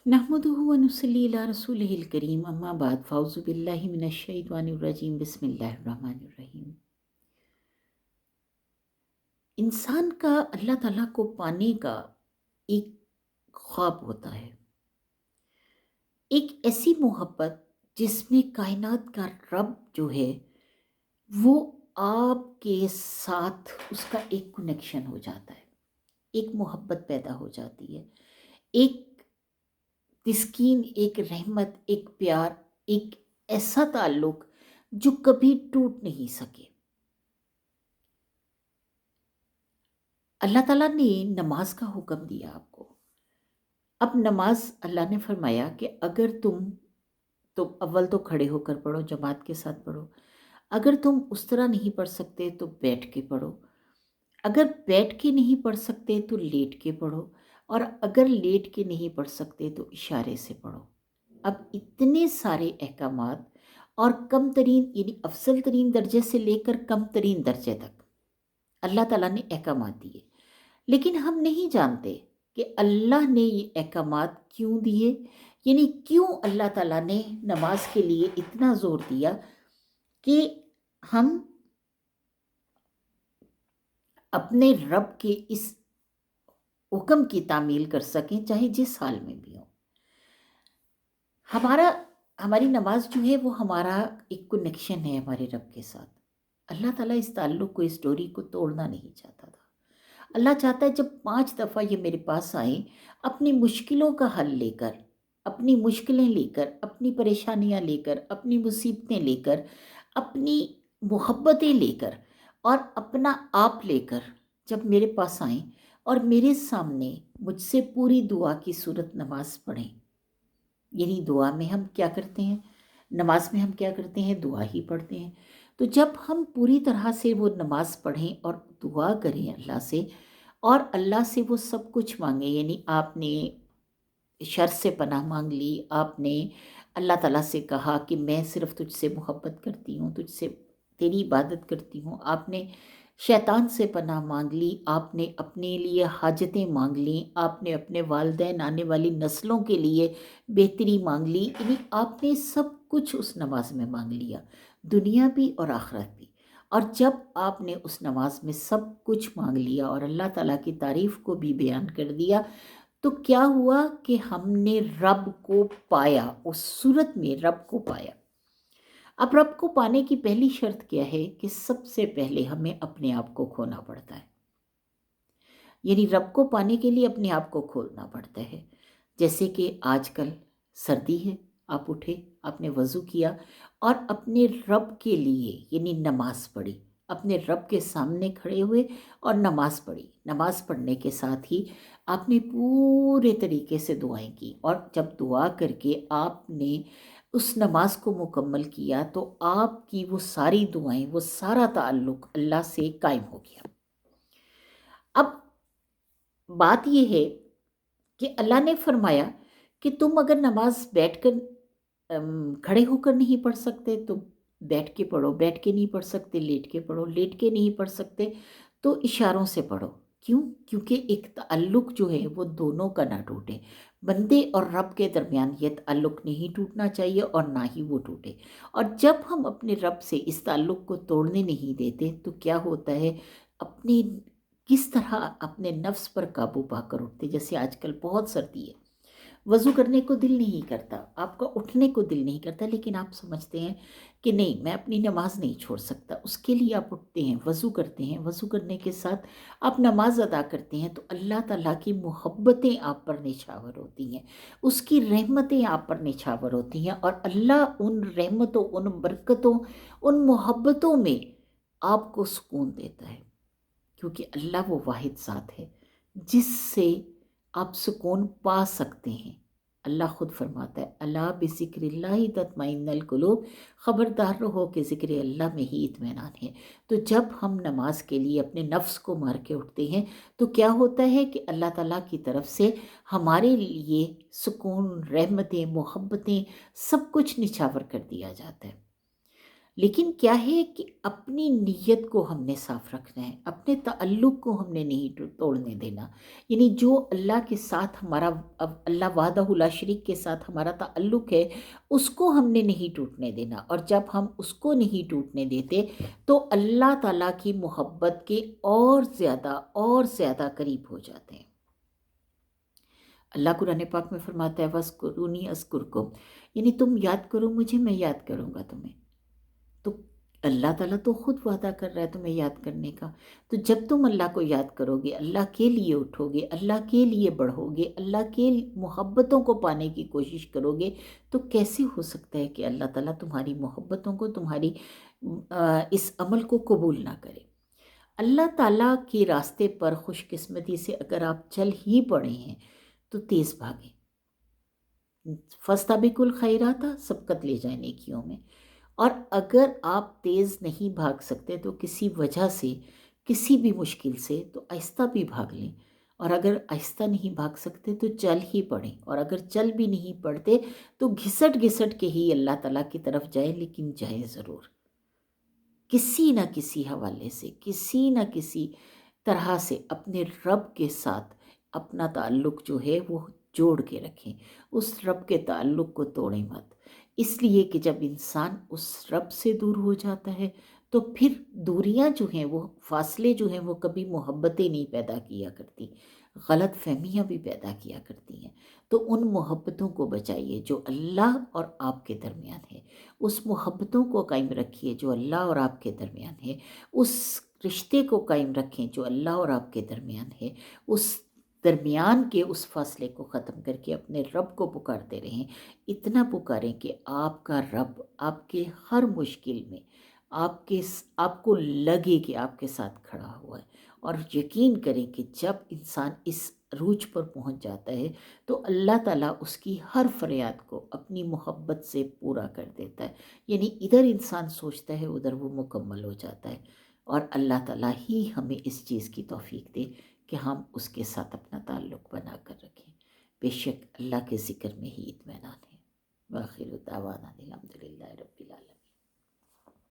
नहमदुहु व नुसल्ली अला रसूलिहिल करीम अम्मा बाद फ़ाउज़ु बिल्लाहि मिनश शैतानिर रजीम बिस्मिल्लाहिर रहमानिर रहीम। इंसान का अल्लाह ताला को पाने का एक ख्वाब होता है, एक ऐसी मोहब्बत जिसमें कायनात का रब जो है वो आपके साथ उसका एक कनेक्शन हो जाता है, एक मोहब्बत पैदा हो जाती है, एक तिस्कीन, एक रहमत, एक प्यार, एक ऐसा ताल्लुक जो कभी टूट नहीं सके। अल्लाह ताला ने नमाज का हुक्म दिया आपको। अब नमाज अल्लाह ने फरमाया कि अगर तो अव्वल तो खड़े होकर पढ़ो, जमात के साथ पढ़ो। अगर तुम उस तरह नहीं पढ़ सकते तो बैठ के पढ़ो। अगर बैठ के नहीं पढ़ सकते तो लेट के पढ़ो, और अगर लेट के नहीं पढ़ सकते तो इशारे से पढ़ो। अब इतने सारे अहकामात, और कम तरीन यानी अफसल तरीन दर्जे से लेकर कम तरीन दर्जे तक अल्लाह ताला ने अहकामात दिए। लेकिन हम नहीं जानते कि अल्लाह ने ये अहकामात क्यों दिए, यानी क्यों अल्लाह ताला ने नमाज के लिए इतना ज़ोर दिया कि हम अपने रब के इस हुक्म की तामील कर सकें, चाहे जिस हाल में भी हो। हमारा हमारी नमाज जो है वो हमारा एक कनेक्शन है हमारे रब के साथ। अल्लाह ताला इस ताल्लुक़ को, इस डोरी को तोड़ना नहीं चाहता था। अल्लाह चाहता है जब 5 दफ़ा ये मेरे पास आए अपनी मुश्किलों का हल लेकर, अपनी मुश्किलें लेकर, अपनी परेशानियां लेकर, अपनी मुसीबतें लेकर, अपनी मोहब्बतें लेकर और अपना आप लेकर जब मेरे पास आएँ और मेरे सामने मुझसे पूरी दुआ की सूरत नमाज पढ़ें। यानी दुआ में हम क्या करते हैं, नमाज में हम क्या करते हैं, दुआ ही पढ़ते हैं। तो जब हम पूरी तरह से वो नमाज पढ़ें और दुआ करें अल्लाह से, और अल्लाह से वो सब कुछ मांगे, यानी आपने शर से पनाह मांग ली, आपने अल्लाह ताला से कहा कि मैं सिर्फ़ तुझसे मोहब्बत करती हूँ, तुझसे तेरी इबादत करती हूँ, आपने शैतान से पनाह मांग ली, आपने अपने लिए हाजतें मांग ली, आपने अपने वालिदैन आने वाली नस्लों के लिए बेहतरी मांग ली, यानी आपने सब कुछ उस नमाज में मांग लिया, दुनिया भी और आखिरत भी। और जब आपने उस नमाज में सब कुछ मांग लिया और अल्लाह ताला की तारीफ़ को भी बयान कर दिया, तो क्या हुआ कि हमने रब को पाया, उस सूरत में रब को पाया। अब रब को पाने की पहली शर्त क्या है कि सबसे पहले हमें अपने आप को खोना पड़ता है। यानी रब को पाने के लिए अपने आप को खोलना पड़ता है। जैसे कि आजकल सर्दी है, आप उठे, आपने वज़ू किया और अपने रब के लिए यानी नमाज़ पढ़ी, अपने रब के सामने खड़े हुए और नमाज़ पढ़ी। नमाज़ पढ़ने के साथ ही आपने पूरे तरीके से दुआएं की, और जब दुआ करके आपने उस नमाज को मुकम्मल किया तो आपकी वो सारी दुआएं, वो सारा ताल्लुक़ अल्लाह से कायम हो गया। अब बात ये है कि अल्लाह ने फरमाया कि तुम अगर नमाज बैठकर खड़े होकर नहीं पढ़ सकते तो बैठ के पढ़ो, बैठ के नहीं पढ़ सकते लेट के पढ़ो, लेट के नहीं पढ़ सकते तो इशारों से पढ़ो। क्यों? क्योंकि एक ताल्लुक जो है वो दोनों का ना टूटे। बंदे और रब के दरमियान ये ताल्लुक नहीं टूटना चाहिए और ना ही वो टूटे। और जब हम अपने रब से इस ताल्लुक को तोड़ने नहीं देते तो क्या होता है, अपनी किस तरह अपने नफ्स पर काबू पाकर उठते। जैसे आजकल बहुत सर्दी है, वज़ू करने को दिल नहीं करता, आपका उठने को दिल नहीं करता, लेकिन आप समझते हैं कि नहीं, मैं अपनी नमाज नहीं छोड़ सकता। उसके लिए आप उठते हैं, वज़ू करते हैं, वज़ू करने के साथ आप नमाज अदा करते हैं तो अल्लाह ताला की मोहब्बतें आप पर निछावर होती हैं, उसकी रहमतें आप पर निछावर होती हैं, और अल्लाह उन रहमतों, उन बरकतों, उन मोहब्बतों में आपको सुकून देता है। क्योंकि अल्लाह वो वाहिद ज़ात है जिससे आप सुकून पा सकते हैं। अल्लाह खुद फरमाता है, अला बिज़िक्रिल्लाहि तत्मइन्नुल कुलूब, ख़बरदार रहो कि ज़िक्र अल्लाह में ही इत्मीनान है। तो जब हम नमाज के लिए अपने नफ्स को मार के उठते हैं तो क्या होता है कि अल्लाह ताला की तरफ से हमारे लिए सुकून, रहमतें, मोहब्बतें सब कुछ निछावर कर दिया जाता है। لیکن کیا ہے کہ اپنی نیت کو ہم نے صاف رکھنا ہے، اپنے تعلق کو ہم نے نہیں توڑنے دینا، یعنی جو اللہ کے ساتھ ہمارا، اب اللہ وحدہ لا شریک کے ساتھ ہمارا تعلق ہے، اس کو ہم نے نہیں ٹوٹنے دینا، اور جب ہم اس کو نہیں ٹوٹنے دیتے تو اللہ تعالیٰ کی محبت کے اور زیادہ قریب ہو جاتے ہیں۔ اللہ قرآن پاک میں فرماتا ہے وَاذْكُرُونِی أَذْكُرْكُمْ، یعنی تم یاد کرو مجھے، میں یاد کروں گا تمہیں۔ تو اللہ تعالیٰ تو خود وعدہ کر رہا ہے تمہیں یاد کرنے کا، تو جب تم اللہ کو یاد کرو گے، اللہ کے لیے اٹھو گے، اللہ کے لیے بڑھو گے، اللہ کے محبتوں کو پانے کی کوشش کرو گے، تو کیسے ہو سکتا ہے کہ اللہ تعالیٰ تمہاری محبتوں کو، تمہاری اس عمل کو قبول نہ کرے؟ اللہ تعالیٰ کے راستے پر خوش قسمتی سے اگر آپ چل ہی پڑے ہیں تو تیز بھاگیں، فَاسْتَبِقُوا الْخَيْرَاتَ، سبقت لے جائیں نیکیوں میں۔ اور اگر آپ تیز نہیں بھاگ سکتے تو کسی وجہ سے، کسی بھی مشکل سے، تو آہستہ بھی بھاگ لیں، اور اگر آہستہ نہیں بھاگ سکتے تو چل ہی پڑیں، اور اگر چل بھی نہیں پڑتے تو گھسٹ گھسٹ کے ہی اللہ تعالیٰ کی طرف جائیں، لیکن جائیں ضرور، کسی نہ کسی حوالے سے، کسی نہ کسی طرح سے اپنے رب کے ساتھ اپنا تعلق جو ہے وہ جوڑ کے رکھیں، اس رب کے تعلق کو توڑیں مت، اس لیے کہ جب انسان اس رب سے دور ہو جاتا ہے تو پھر دوریاں جو ہیں، وہ فاصلے جو ہیں، وہ کبھی محبتیں نہیں پیدا کیا کرتی، غلط فہمیاں بھی پیدا کیا کرتی ہیں۔ تو ان محبتوں کو بچائیے جو اللہ اور آپ کے درمیان ہے، اس محبتوں کو قائم رکھیے جو اللہ اور آپ کے درمیان ہے، اس رشتے کو قائم رکھیں جو اللہ اور آپ کے درمیان ہے، اس درمیان کے اس فاصلے کو ختم کر کے اپنے رب کو پکارتے رہیں، اتنا پکاریں کہ آپ کا رب آپ کے ہر مشکل میں آپ کو لگے کہ آپ کے ساتھ کھڑا ہوا ہے، اور یقین کریں کہ جب انسان اس عروج پر پہنچ جاتا ہے تو اللہ تعالیٰ اس کی ہر فریاد کو اپنی محبت سے پورا کر دیتا ہے، یعنی ادھر انسان سوچتا ہے ادھر وہ مکمل ہو جاتا ہے، اور اللہ تعالیٰ ہی ہمیں اس چیز کی توفیق دے کہ ہم اس کے ساتھ اپنا تعلق بنا کر رکھیں۔ بے شک اللہ کے ذکر میں ہی اطمینان ہے۔ وآخر دعوانا الحمدللہ رب العالمین۔